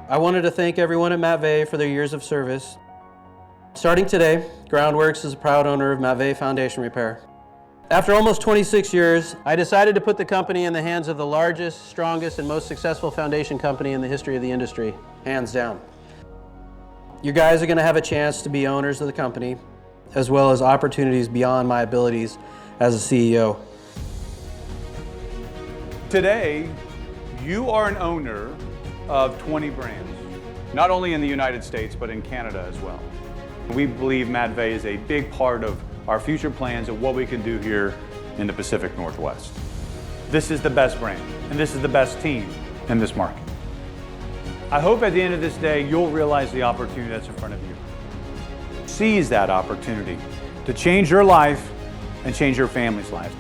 I wanted to thank everyone at Matvey for their years of service. Starting today, Groundworks is a proud owner of Matvey Foundation Repair. After almost 26 years, I decided to put the company in the hands of the largest, strongest, and most successful foundation company in the history of the industry, hands down. You guys are going to have a chance to be owners of the company, as well as opportunities beyond my abilities as a CEO. Today, you are an owner of 20 brands, not only in the United States, but in Canada as well. We believe Matvey is a big part of our future plans of what we can do here in the Pacific Northwest. This is the best brand, and this is the best team in this market. I hope at the end of this day, you'll realize the opportunity that's in front of you. Seize that opportunity to change your life and change your family's life.